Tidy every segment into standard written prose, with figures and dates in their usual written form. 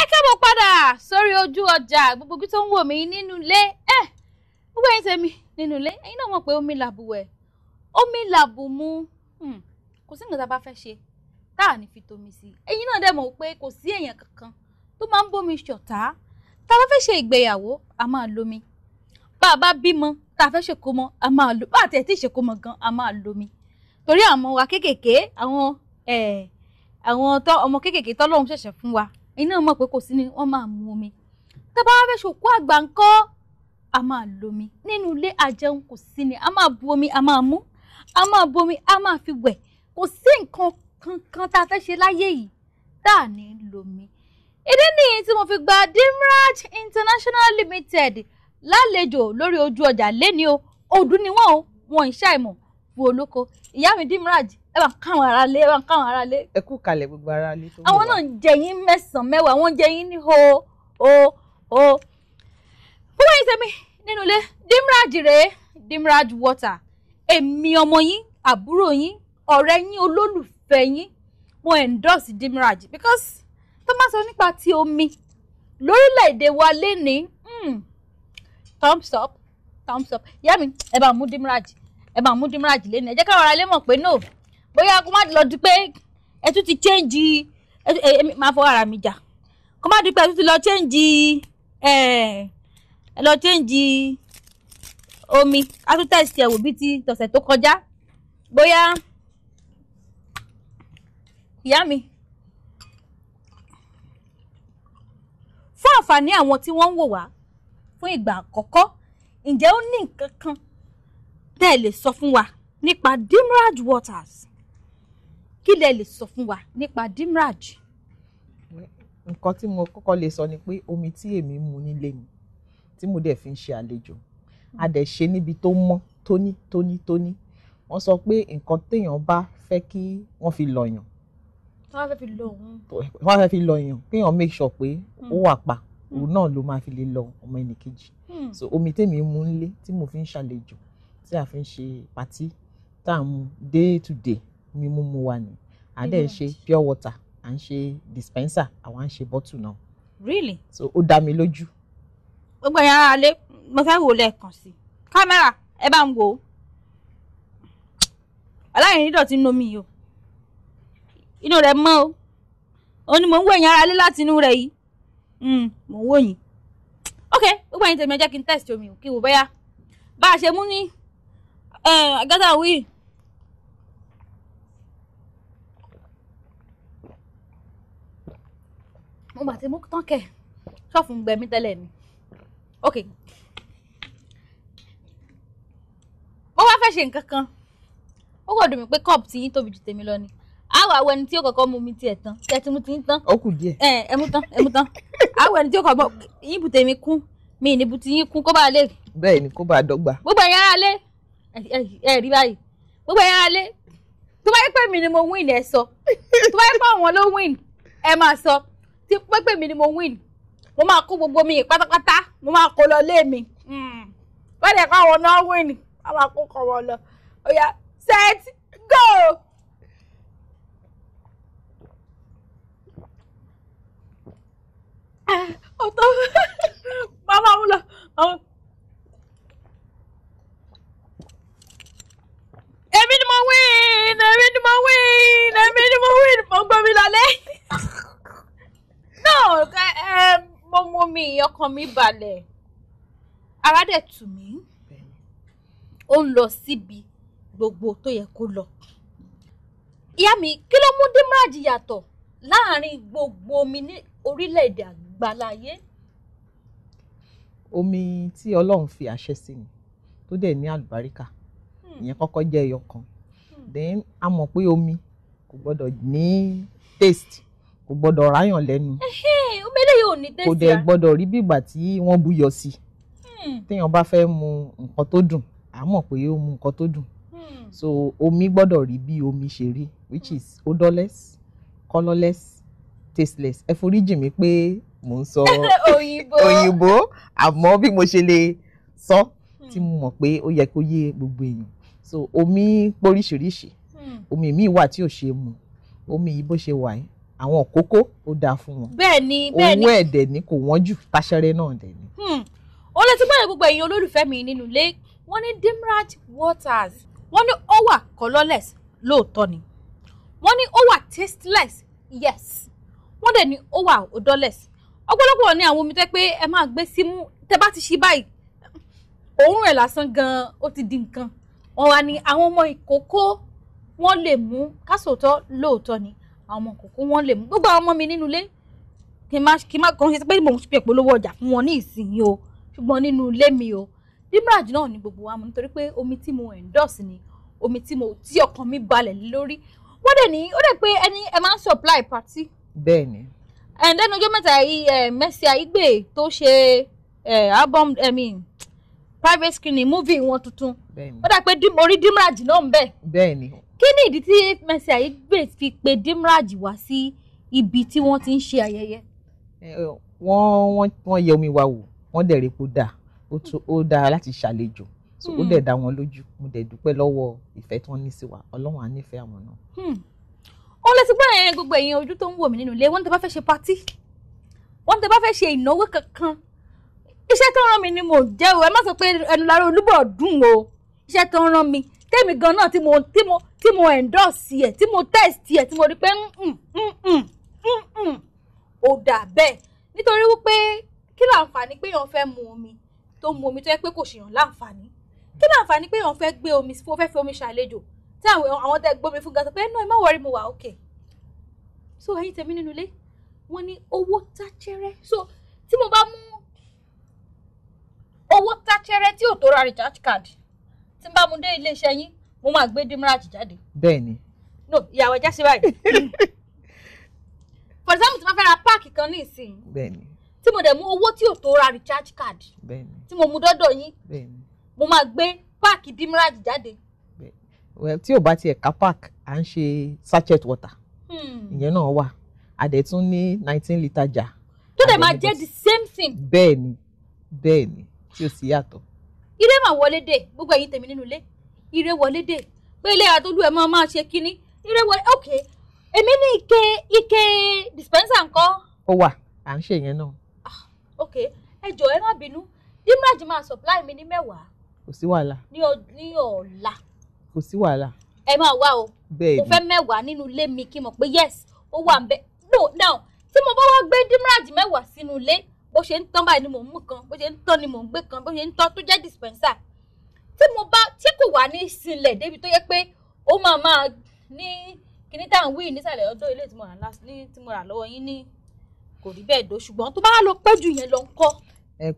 káàbọ̀ padà sórí ojú ọjà gbogbo bí tó ń wò mí nínú ilé gbogbo ẹ̀yin tèmi nínú ilé ẹ̀yin náà mọ̀ pé omi làbùwẹ̀ omi làbùmu kò sí nǹkan tá a bá fẹ́ ṣe tá à ní fi tomi sí ẹ̀yin náà dẹ̀ mọ̀ pé kò sí èèyàn kankan tó máa ń bómi ṣọ̀tá tá a bá fẹ́ ṣe ìgbéyàwó a máa lomi bá a bá bímọ tá a fẹ́ ṣèkómọ a máa lo bá a tẹ̀ tí ìṣèkómọ gan a máa lomi torí àwọn wa kéékèèké àwọn ọmọ kéékèèké tọ́lọ́run ṣẹ̀ṣẹ̀ fún wa iná mọ̀ pé kò sí ni wọ́n máa mu omi tá bá wá fẹ́ ṣòkú àgbà ńkọ́ a máa lomi nínú ilé àjẹun kò sí ni a máa bu omi a máa mú a máa bu omi a máa fi wẹ̀ kò sí nǹkan kankan tá a fẹ́ ṣe láyé yìí tá à ní lomi ìdí nìyí tí mo fi gba Dimiraj International Limited lálejò lórí ojú ọjà lẹ́ni o ọdún ni wọ́n o wọn ìṣàìmọ̀ fún olóko ìyá mi Dimiraj ẹ bá káwọn ará lé ẹ kú kalẹ̀ gbogbo ará lé tó ń bọ̀ àwọn náà ń jẹ yín mẹ́sàn-án mẹ́wàá wọ́n jẹ yín ní ho fún wẹ́yìn tẹ́mi nínú ilé Dimiraj rèé Dimiraj Waters èmi ọmọ yín àbúrò yín ọ̀rẹ́ yín olólùfẹ́ yín mo endorse Dimiraj because tó máa sọ nípa ti omi lórílẹ̀‐èdè wa lénìí thumbs up ìyá mi ẹ bá mú Dimiraj lénìí ẹ jẹ́ káwọn ará lé mọ̀ pé no bóyá kó má lọ di pé ẹ tún ti change máa fọ ara mi jà kó má di pé ẹ tún ti lọ change ẹ lọ change omi a tún test ẹ wò bí ti tọ̀sẹ̀ tó kọjá bóyá ìyá mi fún àǹfààní àwọn tí wọ́n ń wò wá fún ìgbà àkọ́kọ́ ǹjẹ́ ó ní nǹkan kan tẹ́ ẹ lè sọ fún wa nípa Dimiraj Waters kí lẹ lè sọ fún wa nípa Dimiraj. nǹkan tí mo kọ́kọ́ lè sọ ni pé omi tí èmi mu nílé mi tí mo dẹ̀ fi ń ṣe àlejò a dẹ̀ ṣe níbi tó mọ́ tóní wọ́n sọ pé nǹkan téèyàn bá fẹ́ kí wọ́n fi lọ̀yàn wọ́n fẹ́ fi lọ̀yàn kéèyàn make sure pé ó wà pa òun náà ló máa fi lè lọ ọmọ ẹnìkejì so omi tèmi mu nílé tí mo fi ń ṣàlejò tí a fi ń ṣe pàtí tá à ń mu day to day mímú wa ni à dẹ̀ ṣe pure water à ń ṣe dispenser àwa ń ṣe bottle náà. Really? So ó dá mi lójú. gbogbo ẹ̀yin ará ilé mo fẹ́ wò lẹ́ẹ̀kan sí kámẹ́rà ẹ bá ń wò ó aláìní ìdọ̀tí ń nomi yìí o inú rẹ̀ mọ́ o òun ni mò ń wò ẹ̀yin ará ilé láti inú rẹ̀ yìí mò ń wò yín ok gbogbo ẹ̀yin tèmi ẹ jẹ́ kí n test omi o kí wò bóyá bá a ṣe mú ní agátá wíì. mo bá ti mú tán kẹ ṣọ́ọ̀fù ń gbẹ mí tẹ́lẹ̀ ni ok mo wá fẹ́ ṣe nǹkan kan ó kò dùn mí pé cup tí yín tóbi jù tèmi lọ ni àwọn àwọn ẹni tí ó kọ́kọ́ mú mi tiẹ̀ tán tí ẹ ti mú ti yín tán ó kù díẹ̀ ẹ mú tán àwọn ẹni tí ó kọ́kọ́ yín bù tèmi kún mi ní bù ti yín kún kó bá lè. bẹ́ẹ̀ ni kó bá dọ́gba. gbogbo ẹ̀yin ará lé ẹ rí báyìí gbogbo ẹ̀yin ará lé tó bá yẹ pé mi ni mo win ẹ sọ tó bá yẹ pé àwọn ló win ẹ máa sọ tí pépè mi ni mo win mo máa kó gbogbo mi pátápátá mo máa kó lọ lé mi wọ́n dẹ̀ kọ́ àwọn náà win a máa kó kọ́ wọn lọ ó yá set go. ọ̀tọ̀ màmá mú lọ. èmi ni mo win mo gbọ́ mi lálẹ́. mo mú mi ọkàn mi balẹ̀ ara dẹ̀ tù mí ó ń lọ síbi gbogbo tó yẹ kó lọ. ìyá mi kí ló mú Dimiraj yàtọ̀ láàrin gbogbo omi ní orílẹ̀-èdè àgbáláyé. omi tí Ọlọ́run fi àṣẹ sí ni tó dẹ̀ ní àlùbáríkà ìyẹn kọ́kọ́ jẹ́ ẹyọ kan then a mọ̀ pé omi kò gbọ́dọ̀ ní taste kò gbọ́dọ̀ ráyàn lẹ́nu omi eléyìí ò ní taste kò dẹ̀ gbọ́dọ̀ rí bí ìgbà tí wọ́n búyọ sí téèyàn bá fẹ́ mu nǹkan tó dùn a mọ̀ pé ó mu nǹkan tó dùn so omi gbọ́dọ̀ rí bí omi ṣe rí which is odorless colourless tasteless ẹ foríjì mi pé mò ń sọ òyìnbó àmọ́ bí mo ṣe lè sọ tí mo mọ̀ pé ó yẹ kó yé gbogbo èèyàn so omi póríṣiríṣi omi míì wà tí ò ṣe mu omi yìí bó ṣe wà yìí àwọn kókó ó dáa fún wọn. bẹ́ẹ̀ni owó ẹ̀dẹ̀ ni kò wọ́n jù táṣẹ́rẹ́ náà dẹ̀ ni. ó lè ti gbọ́dọ̀ gbogbo ẹ̀yin olólùfẹ́ mi nínú ilé wọ́n ní Dimiraj Waters wọ́n ní ó wà colourless lóòótọ́ ni wọ́n ní ó wà tasteless yes wọ́n dẹ̀ ní ó wà odorless ọ̀pọ̀lọpọ̀ ní àwọn omi tẹ́ pé ẹ máa gbé símú tẹ́ bá ti ṣí báyìí òórùn ẹ̀ lásán gan-an ó ti di nǹkan wọ́n wá ní àwọn ọmọ ìkókó wọ́n lè mú kásòótọ́ lóòótọ́ ni àwọn ọmọ ìkókó wọ́n lè mú gbogbo àwọn ọmọ mi nínú ilé kí n má kàn ṣe pé mò ń ṣe ìpolówó ọjà fún wọn ní ìsinyìí o ṣùgbọ́n nínú ilé mi o Dimiraj náà ni gbogbo wa mọ̀ nítorí pé omi tí mo endorse ni omi tí ọkàn mi balẹ̀ lórí wọ́n dẹ̀ ní ó dẹ̀ pé ẹ máa ń supply party. bẹ́ẹ̀ni. ẹ̀ẹ́dẹ́nu ọjọ́ mẹ́ta yìí Mercy Aigbe tó ṣe album private screening movie wọn tuntun ó dà pé orí Dimiraj náà ń bẹ. bẹ́ẹ̀ni. kí ni ìdí tí Mercy Aigbe fi pe Dimiraj wá sí ibi tí wọ́n ti ń ṣe ayẹyẹ. wọ́n yẹ omi wa wò wọ́n dẹ̀ rí kó dáa ó dáa láti ṣàlejò so ó dẹ̀ dá wọn lójú mo dẹ̀ dúpẹ́ lọ́wọ́ ìfẹ́ tí wọ́n ní sí wa Ọlọ́run á nífẹ̀ẹ́ àwọn náà. ó lè ti gbọ́ ẹ̀yẹn gbogbo ẹ̀yin ojú tó ń wò mí nínú ilé wọ́n tẹ́ bá fẹ́ ṣe patí wọ́n tẹ́ bá fẹ́ ṣe ìnáwó kankan iṣẹ́ tó ń rán mi ni mo jẹ́ o ẹ má sọ pé ẹnu lára Olúbọ̀ dùn o iṣẹ́ tó ń rán mi tèmi gan náà tí mo endorse ẹ̀ tí mo test ẹ̀ tí mo rí pé ó dà bẹ́ẹ̀ nítorí wípé kí láǹfààní pé èèyàn fẹ́ mu omi tó mu omi tó yẹ pé kò ṣèyàn láǹfààní kí láǹfààní pé èèyàn fẹ́ gbé omi fún fẹ́ fi omi ṣàlejò tí àwọn tẹ́ gbómi fún gan sọ pé náà ẹ má wọrí mo wà okay so ẹ̀yin tèmi nínú ilé wọ́n ní owó táchẹ́rẹ́ so tí mo bá mú owó táchẹ́rẹ́ tí ò tó ra recharge card tí n bá mú dé iléeṣẹ́ yín mo máa gbé Dimiraj jáde. bẹ́ẹ̀ni. no ìyàwó ẹja sí báyìí for example tí mo fẹ́ ra páàkì kan ní ìsìn. bẹ́ẹ̀ni. tí mo dẹ̀ mú owó tí ò tó ra recharge card. bẹ́ẹ̀ni. tí mo mú dọ́dọ̀ yín. bẹ́ẹ̀ni. mo máa gbé páàkì Dimiraj jáde. bẹ́ẹ̀ni. tí ò bá tiẹ̀ ká park à ń ṣe sachet water. ìyẹn náà wà a dẹ̀ tún ní 19 litre jar. tó dẹ̀ máa jẹ́ the same thing. bẹ́ẹ̀ni bẹ́ẹ̀ni tí ó sì yàtọ̀. ire máa wọlé dé gbogbo ẹ̀yin tèmi nínú ilé ire wọlé dé pé ilé àtolú ẹ̀ máa ṣe kínní ire wọlé ok èmi ní ike dispenser ńkọ́. ó wà à ń ṣe yẹn náà. ok ẹ jọ̀ọ́ ẹ má bínú Dimiraj máa supply mi ní 10. kò sí wàhálà. ní ọ̀la. kò sí wàhálà. ẹ máa wá o. bẹ́ẹ̀ni. mo fẹ́ 10 nínú ilé mi kí n mọ̀ pé yes ó wà ń bẹ no now tí mo bá wá gbé Dimiraj 10 sínú ilé bó ṣe ń tán báyìí ni mò ń mú kan bó ṣe ń tán ni mò ń gbé kan bó ṣe ń tán tó jẹ́ dispenser tí kò wá ní ìsinlẹ̀ débi tó yẹ pé ó máa ní kíní tá à ń wí nísàlẹ̀ ọdún ilé tí mo rà lọ́wọ́ yín ní kò rí bẹ́ẹ̀ dó ṣùgbọ́n tó bá lọ pẹ́ jù yẹn lọ ń kọ́.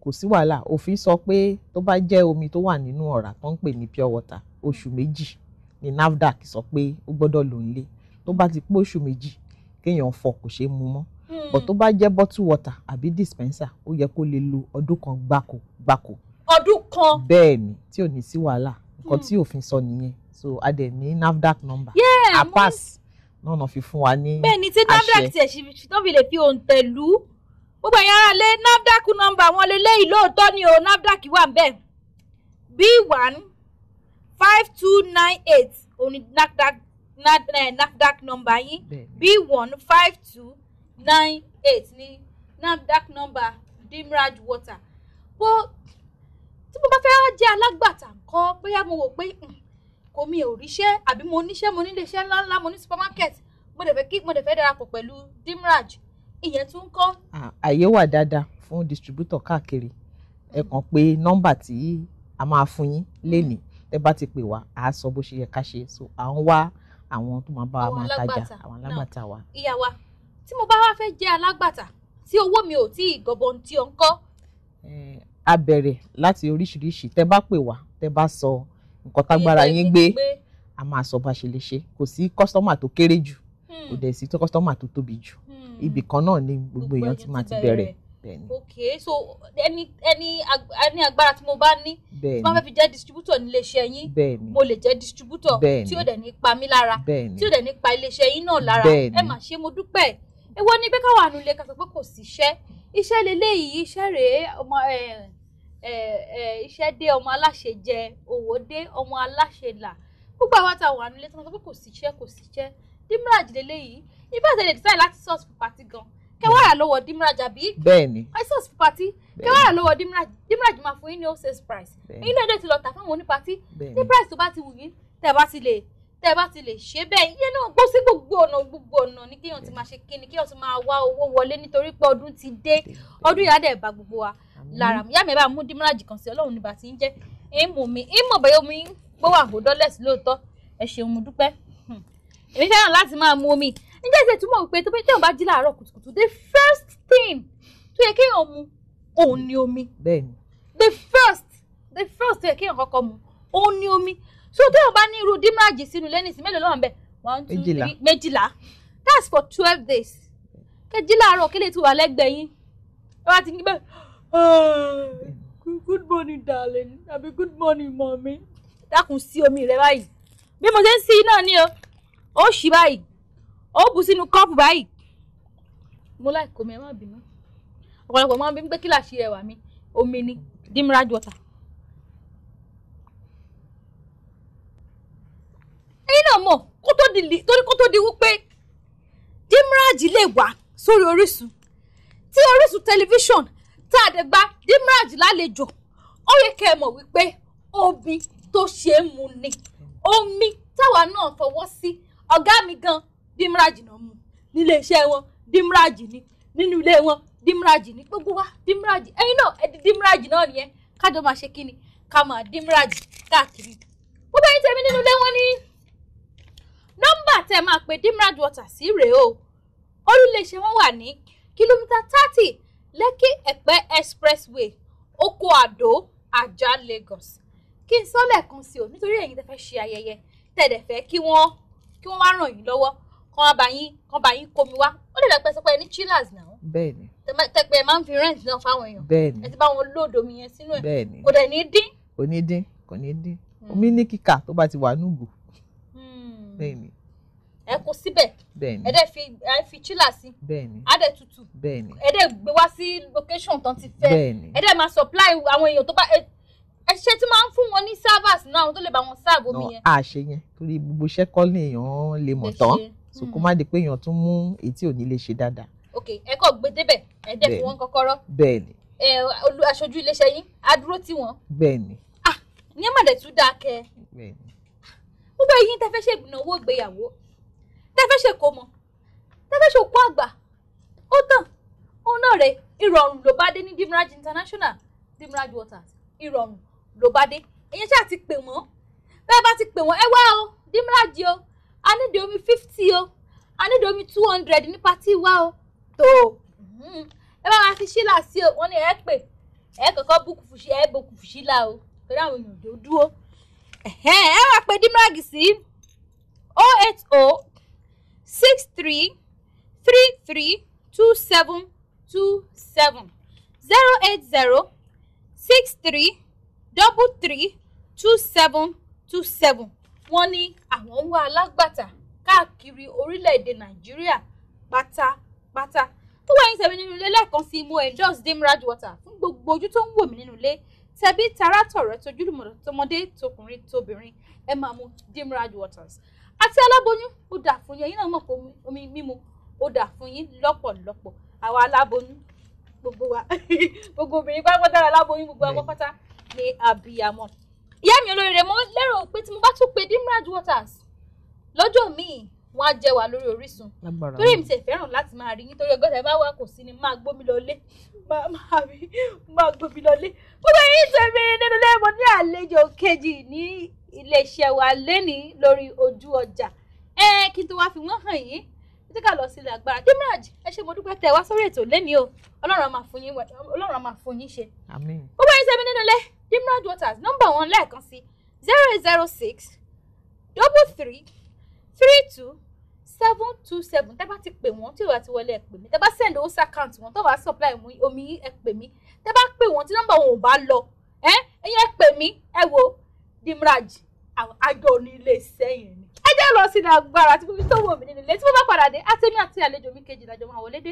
kò sí wàhálà òfin sọ pé tó bá jẹ́ omi tó wà nínú ọ̀rá tó ń pè ní pure water oṣù 2 ni NAFDAC sọ pé ó gbọ́dọ̀ lò nílé tó bá ti pé oṣù 2 kéèyàn fọ kò ṣeé mu mọ́ but tó bá jẹ́ bottle water àbí dispenser ó yẹ kó lè lo ọdún kan gbáko. ọdún kan. bẹ́ẹ̀ ni tí ò ní sí wàhálà nǹkan tí òfin sọ nìyẹn so a dẹ̀ ní NAFDAC number. a pass náà náà fi fún wa ní àṣẹ. bẹ́ẹ̀ ni tí NAFDAC tiẹ̀ ṣì tó fi lè fi òǹtẹ̀ lù ú gbogbo ẹ̀yin ará lé NAFDAC number wọn lélẹ́yìí lóòótọ́ ni o NAFDAC wà ń bẹ̀ B1 5298 òní NAFDAC number yín B1 5298 ní NAFDAC number Dimiraj Water bó tí mo bá fẹ́ jẹ́ alágbàtà ńkọ́ bóyá mo wò pé kò mi ò ríṣẹ́ àbí mo níṣẹ́ mo nílé iṣẹ́ ńláńlá mo ní supermarket mo dẹ̀ fẹ́ darapọ̀ pẹ̀lú Dimiraj ìyẹn tún kọ́. àyè wà dáadáa fún distributor káàkiri ẹ kàn pé nọ́mbà tí a máa fún yín lénìí ẹ bá ti pè wá a sọ bó ṣe yẹ ká ṣe so à ń wá àwọn tó máa bá wa máa tajà àwọn alágbàtà wa. ìyá wa tí mo bá wá fẹ́ jẹ́ alágbàtà tí owó mi ò tí ì gọbọn tí ò ń kọ́. a bẹ̀rẹ̀ láti oríṣiríṣi tẹ bá pè wá tẹ bá sọ nǹkan tágbára yín gbé a máa sọ bá ṣe lè ṣe kò sí kọ́sítọ́mà tó kéré jù kò dẹ̀ sí kọ́sítọ́mà tó tóbi jù ibì kan náà ni gbogbo èèyàn ti máa ti bẹ̀rẹ̀. ok so ẹni agbára tí mo bá ní tí wọ́n fẹ́ fi jẹ́ distributor ní iléeṣẹ́ yín mo lè jẹ́ distributor tí ó dẹ̀ ní pa mí lára tí ó dẹ̀ ní pa iléeṣẹ́ yín náà lára ẹ mà ṣe mo dúpẹ́ èwo ni pé káwọn àánú ilé ká sọ pé kò sí iṣẹ́ leléyìí iṣẹ́ rèé ọmọ iṣẹ́ dé ọmọ aláṣẹ jẹ òwò dé ọmọ aláṣẹ là gbogbo àwọn àtàwọn àánú ilé tí wọ́n sọ pé kò sí iṣẹ́ Dimiraj leléyìí ìbá tẹ̀lé decide láti source for party gan kẹ wá rà lọ́wọ́ Dimiraj àbí bẹ́ẹ̀ni I source for party kẹ wá rà lọ́wọ́ Dimiraj máa fún yín ní wholesale price ẹ̀yin náà dé ti lọ tà fáwọn oní party ní price tó bá ti wù yín tẹ́ bá ti lè ṣe bẹ́ẹ̀ ìyẹn náà gbọ́ sí gbogbo ọ̀nà ní kéèyàn ti máa ṣe kíni kéèyàn ti máa wá owó wọlé nítorí pé ọdún ti dé ọdún yìí á dẹ̀ bá gbogbo wa lára mi yá mi bá mú Dimiraj kan sí Ọlọ́run nígbà tí ń jẹ́ ìmọ̀ bẹ́ẹ̀ omi gbówó àgbòdọ́lẹ̀sì lóòótọ́ ẹ ṣeun mo dúpẹ́ èmi fẹ́ràn láti máa mu omi níjẹ́ ìṣe túmọ̀ wípé tó pé téèyàn bá jí láàárọ̀ kùtùkùtù the first thing tó yẹ kéèyàn mu òun ni omi the first tó yẹ kéèyàn kọ́kọ́ mu òun ni omi so téèyàn bá ní irú Dimiraj sínú lẹ́nìsí mélòó lọ́wọ́ ń bẹ̀ 1 2 3 méjìlá that's for 12 days kẹjí láàárọ̀ kí lè tún wà lẹ́gbẹ̀ẹ́ yín ẹ wá ti ní bẹ́ẹ̀ good morning darling àbí good morning mommy dákun sí omi rẹ báyìí bí mo ṣe ń sí náà ni o ó ṣì báyìí ó bù sínú kọ́ọ̀pù báyìí mo láì kó mi ẹ má bínú ọ̀pọ̀lọpọ̀ máa ń bí pé kí làṣí ẹwà mi omi ni Dimiraj water. ẹ̀yin náà mọ̀ kó tó di wípé Dimiraj lè wá sórí Orísun tí Orísun tẹlifíṣọ̀n tá a dẹ̀ gba Dimiraj lálejò ó yẹ kẹ́ ẹ mọ̀ wípé omi tó ṣe é mu ni omi táwa náà fọwọ́ sí ọ̀gá mi gan Dimiraj náà mu nílé iṣẹ́ wọn Dimiraj ní nínú ilé wọn Dimiraj ní gbogbo wa Dimiraj ẹ̀yin náà ẹ di Dimiraj náà nìyẹn kájọ máa ṣe kíni ká máa Dimiraj káàkiri gbogbo ẹ̀yin tẹ̀mí nínú ilé wọn ní nọ́mbà tẹ́ máa pe Dimiraj water sí rèé o orílẹ̀-èdè wọn wà ní kìlómítà 30 Lekki Ẹ̀pẹ́ expressway Oko Àdó Ajah Lagos kí n sọ lẹ́ẹ̀kan sí o nítorí ẹ̀yin tẹ́ fẹ́ ṣe ayẹyẹ tẹ́ẹ̀dẹ̀ fẹ́ kí wọ́n wá ràn yín lọ́wọ́ kán bá yín komi wá ó lè dàpẹ́ sọ pé ní chillers náà bẹ́ẹ̀ni tẹ́pẹ́ máa ń fi rent náà fáwọn èèyàn bẹ́ẹ̀ni ẹ ti bá wọn lóòdù omi yẹn sínú ẹ̀ bẹ́ẹ̀ni kò dẹ̀ ní dín kò ní dín omi ní kíkà tó bá ti wà nùgò bẹ́ẹ̀ni ẹ kó síbẹ̀ bẹ́ẹ̀ni ẹ dẹ̀ fi chiller sí bẹ́ẹ̀ni á dẹ̀ tutù bẹ́ẹ̀ni ẹ dẹ̀ gbé wá sí location tán ti fẹ́ bẹ́ẹ̀ni ẹ dẹ̀ máa supply àwọn èèyàn tó bá ẹ ṣe tí máa ń fún wọn ní servers náà tó lè bá wọn serve omi yẹn. a ṣe yẹn torí gbogbo iṣẹ́ kọ́ ni èèyàn lè mọ̀ tán so kó má di pé èèyàn tún mú èyí tí ò ní lè ṣe dáadáa. ok ẹ kọ́ gbé débẹ̀ ẹ dẹ̀ fún wọn kọ́kọ́rọ́. bẹ́ẹ̀ni. aṣojú iléeṣẹ́ yín á dúró tì wọ́n. bẹ́ẹ̀ni. ní ẹ má dẹ̀ tún dáa kẹ́. bẹ́ẹ̀ni. gbogbo ẹ̀yin tẹ́ fẹ́ ṣe ìnáwó ìgbéyàwó tẹ́ fẹ́ ṣe kómọ tẹ́ fẹ́ ṣe òkú àgbà ó tàn òun náà rè ìrọ̀rùn ló bá dé ní Dimiraj International Dimiraj Waters ìrọ̀rùn ló bá dé èyí ṣáà ti pè wọ́n bẹ́ẹ̀ bá ti pè wọ́n ẹ wá o Dimiraj o a nídìí omi 50 o a nídìí omi 200 ní pátí wá o tó ẹ bá máa fi ṣílà sí o wọ́n ní ẹ pè ẹ kọ́kọ́ búkú fùṣílà o torí àwọn èèyàn tó dúró ẹ wá pè Dimiraj sí 080 63 33 27 27 080 63 33 27 27 wọ́n ní àwọn ń wá alágbàtà káàkiri orílẹ̀-èdè Nàìjíríà pátápátá tó wáyé tẹ̀mí nínú ilé lẹ́ẹ̀kan sí mo endorsed Dimiraj water fún gbogbo ojú tó ń wò mí nínú ilé tẹ̀bí tarátọ̀rẹ́ tojúlùmọ̀ tọmọdé tọkùnrin tóbìnrin ẹ máa mu Dimiraj waters àti aláboyún ó dà fún yín ẹ̀yin náà mọ̀ pé omi mímu ó dà fún yín lọ́pọ̀lọpọ̀ àwa aláboyún gbogbo wa gbogbo obìnrin pátápátá aláboyún gbogbo wa pátápátá ní abiyamọ. ìyá mi olóríire mo lérò pé tí mo bá tún pe Dimiraj waters lọ́jọ́ míì wọ́n á jẹ́ wa lórí Orísun torí mi ti fẹ́ràn láti máa rí yín torí ọgọ́ta ẹ bá wà kò sí ni máa gbómi lọlé máa gbómi lọlé gbogbo yín tẹ̀mí nínú lẹ́mọ̀ ní àlejò kejì ní iléeṣẹ́ wa lénìí lórí Ojú Ọjà kí n tó wá fi wọ́n hàn yín títí ká lọ sílẹ̀ agbára Dimiraj ẹ ṣé mo dúpẹ́ tẹ́ wá sórí ètò lénìí o Ọlọ́run á máa fún yín ṣe. àmín. gbogbo yín tẹ̀mí nínú ilé Dimiraj waters nọ́mbà wọn lẹ́ẹ̀kan sí 006 33 32 727 tẹ́ bá ti pè wọ́n tí ò bá ti wọlé ẹ pè mí tẹ́ bá send owó sí account wọn tó bá supply omi ẹ pè mí tẹ́ bá pè wọ́n tí nọ́mbà wọn ò bá lọ ẹ̀yin ẹ pè mí ẹ wo Dimiraj àjọ ní ilé iṣẹ́ yẹn ni ẹ jẹ́ lọ sí ní agbára tí mo fi tó wọ̀ mí nínú ilé tí mo bá padà dé àtẹ̀mí àti àlejò mi kejì lájọ máa wọlé dé.